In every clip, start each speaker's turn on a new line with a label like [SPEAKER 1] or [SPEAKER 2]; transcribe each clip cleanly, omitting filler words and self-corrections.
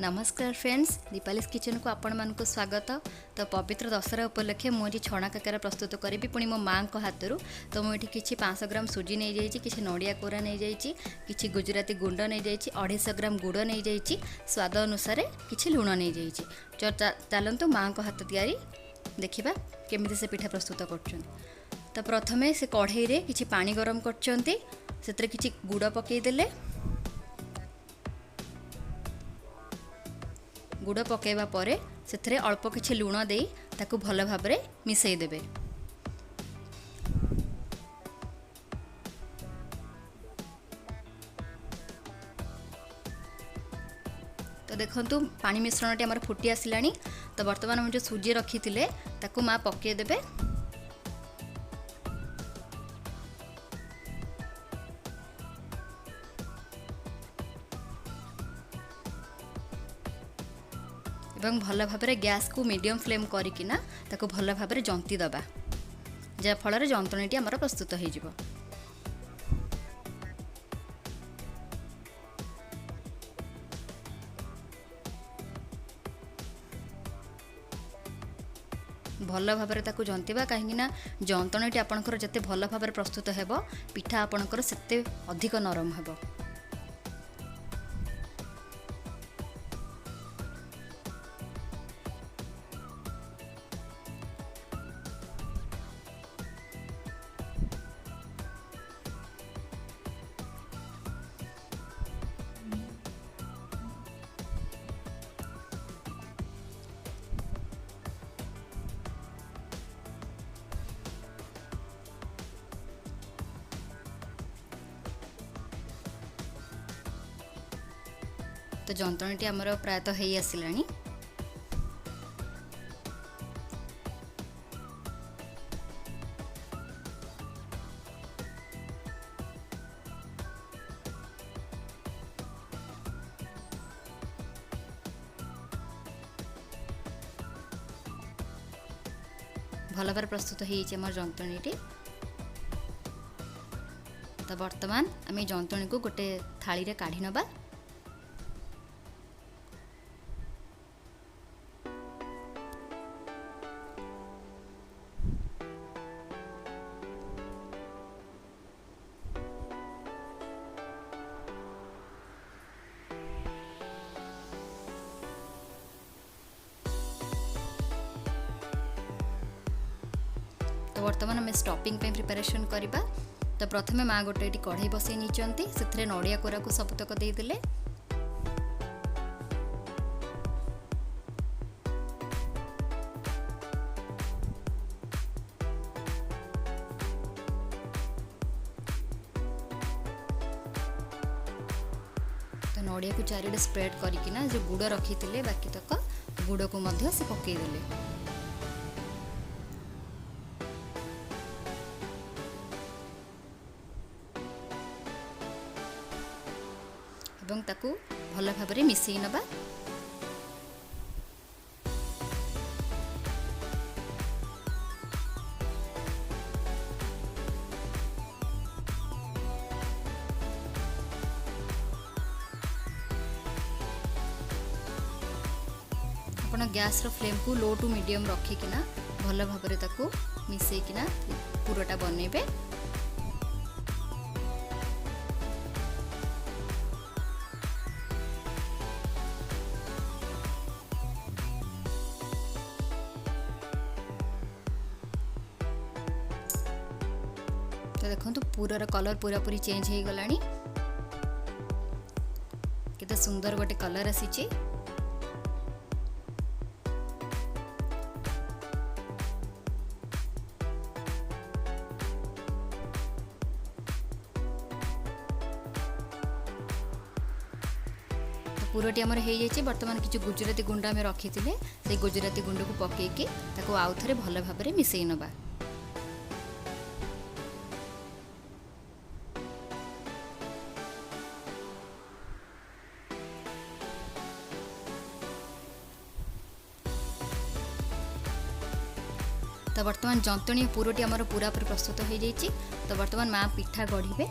[SPEAKER 1] नमस्कार friends, दीपालीज kitchen को आपण मानक स्वागत। तो पवित्र दशहरा उपलक्षे मुझे छणा काकरा प्रस्तुत करी पुणी मो माँ को हाथ तो मुझे किसी 500 ग्राम सुजी नहीं जाइए, किसी नड़िया कोरा नहीं जाइए, किसी गुजराती गुंड नहीं जाइए, 250 ग्राम गुड़ नहीं जाइए, स्वाद अनुसार किसी लुण नहीं जाइए। चलतु माँ को हाथ तैयारी देखा केमी से पिठा प्रस्तुत कर। तो प्रथमे से कढ़ई रे किसी पानी गरम कर किसी गुड़ पकईदे। गुड़ पकेबा परे से अल्प किछि लुण दे ताकू भल भाव मिसई देबे। तो देखंतु पानी मिश्रण टी हमर फुटी आसिलानी। तो वर्तमान हम जो सुजी रखी थिले ताकू माँ पके देबे। एवं भल भाव गैस को मीडियम फ्लेम करिकिना ताको भल भाव जंती दबा, जा फल जंतुणीटी आमर प्रस्तुत हो जिवो। भल भाव ताको जंतीबा कहीं जंतुणीटी आपणकर जते भल भाव प्रस्तुत हेबो पिठा आपणकर सेते अधिक नरम हेबो। तो जंतुणीटी आमर प्रायतः है आसिलानी। भल भाव प्रस्तुत हो जंतुणीटी। तो वर्तमान आम जंतुणी को गोटे थाली रे काढ़ी नबा। तो वर्तमान आम स्टफिंग पे प्रिपरेशन करवा। तो प्रथमे माँ गोटे कढ़ई बसई नहीं से नड़िया कोरा को सबतक देदेले। तो नड़िया को चारिडे स्प्रेड करकिना जो गुड़ रखी थे बाकी तक गुड़ को मध्य से पकईदेले। एवं ताकू भल भाव मिसई नबा। आपण गैस रो फ्लेम को लो टू मीडियम रखिकिना भल भाव ताकू मिसईकिना पूराटा बनइबे। तो देखो पूरा कलर पूरा पूरी चेंज हो गलानी। केते सुंदर गोटे कलर आसीची। तो पूराटी आमर हो जाइए। वर्तमान किसी गुजराती गुंड आम रखी थे से गुजराती गुंड को पकईकी ताको आउ थे भल भाव मिसई नबा। तो वर्तमान जंतुणी पूरटी आमर पूरा प्रस्तुत हो जाइए। तो वर्तमान माँ पिठा गढ़े।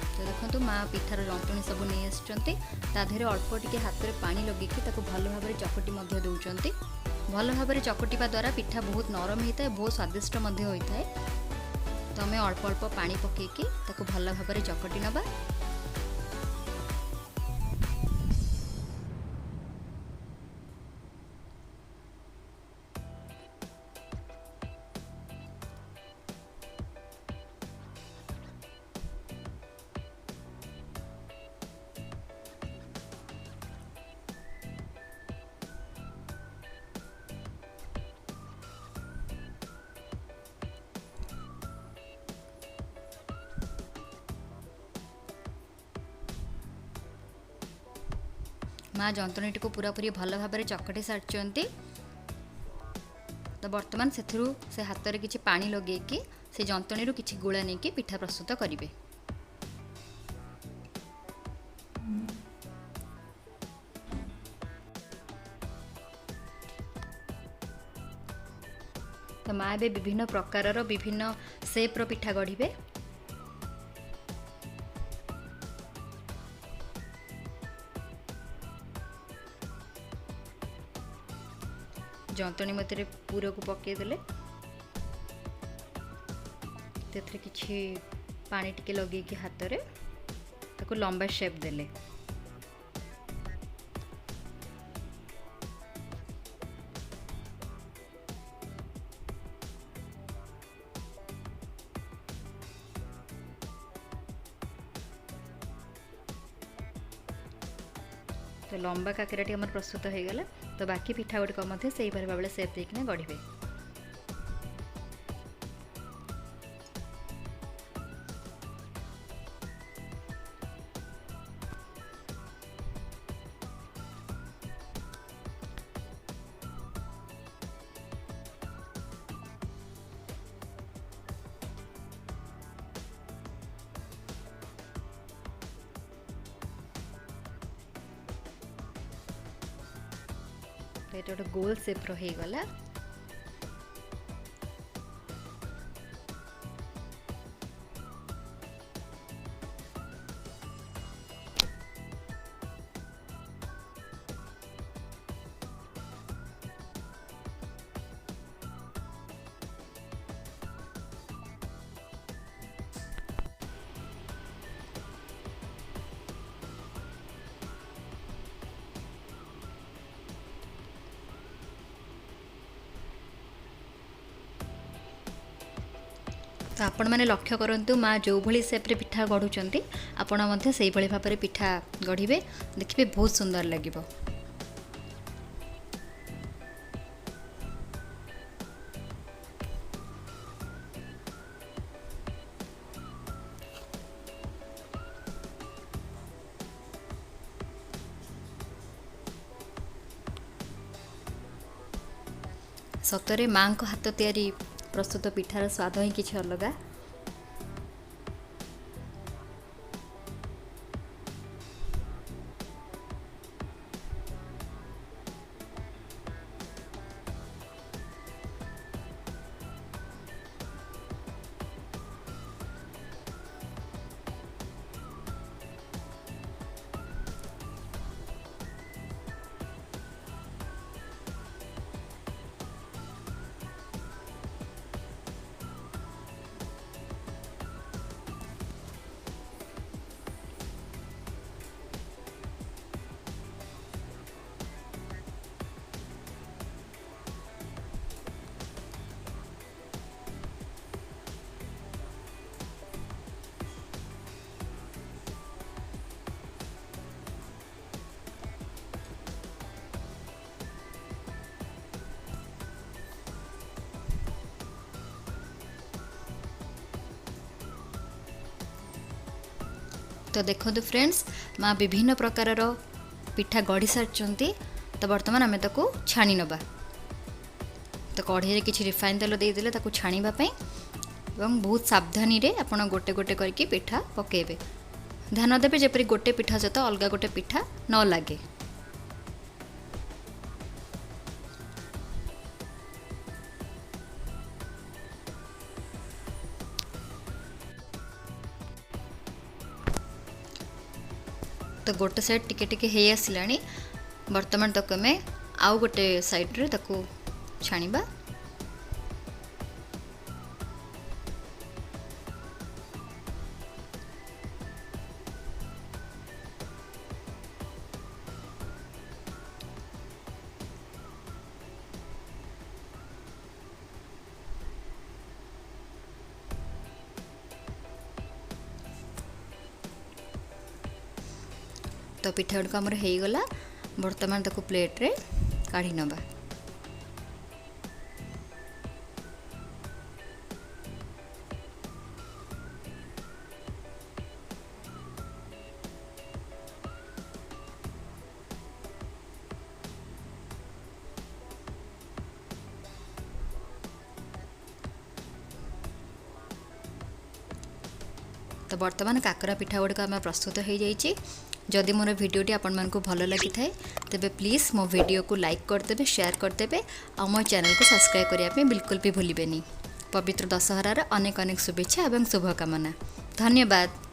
[SPEAKER 1] तो देखो देखो माँ पिठार जंतुणी सब नहीं आसुँच तादेह अल्प टिके हाथ में पानी लगे भल भाव चकटी दौरान भल भाव चकटिवा द्वारा पिठा बहुत नरम होता है, बहुत स्वादिष्ट होता है। तो आम अल्प अल्प पानी पकईकि भल भाव चकटी नवा। माँ जंतुणी को पूरापूरी भल भाव चकटी सारी। तो बर्तमान से हाथ में किसी पानी लगे से जंतुणी किसी गुला नहीं कि पिठा प्रस्तुत करेंगे। तो माँ ए विभिन्न प्रकार विभिन्न शेप्र पिठा गढ़े। जंतुणी मध्य पूरा को पकईदे किसी पानी टिके लगे हाथ में ताको लंबा शेप देले। तो लंबा काकेराटी आम प्रस्तुत हो गला। तो बाकी पिठा गुड़िक से भाव सेप देकिना गढ़े। तो ये गोटे गोल सेप रहीगला। तो आपण मैंने लक्ष्य करूँ माँ जो भली सेप्रे पिठा गढ़ुंट आपण से भाव में पिठा गढ़े देखिए बहुत सुंदर लगे। सतरे माँ को हाथ तैयारी प्रस्तुत पिठार स्वाद ही किसी अलग। तो देखो फ्रेंड्स माँ विभिन्न प्रकार पिठा गढ़ी सारी। तो बर्तमान आम ताको छाणी नवा। तो कढ़ाई किसी रिफाइन तेल देदेले ताको छाणीवाई और बहुत सावधानी रे आपण गोटे गोटे करके पिठा पकेबे। ध्यान देवे जेपरी गोटे पिठा सहित अलग गोटे पिठा न लगे। तो गोटे साइड टिके टिके हे आसिलानी वर्तमान तक आम आउ गोटे साइड रे ताको छाणीबा। तो पिठा गुड़क आमर हो गला। बर्तमान ताको प्लेट रे काढ़ी नबा। तो बर्तमान काकरा पिठा गुड़क आम प्रस्तुत हो जाइए। जदि मोर भिडियोटी आपण मानकु भल लगी थाए तेबे प्लीज़ मो वीडियो को लाइक करदेबे, शेयर करदेबे और मो चैनल को सब्सक्राइब करने बिल्कुल भी भूलिबेनी। पवित्र दशहरार अनेक अनेक शुभेच्छा एवं शुभकामना। धन्यवाद।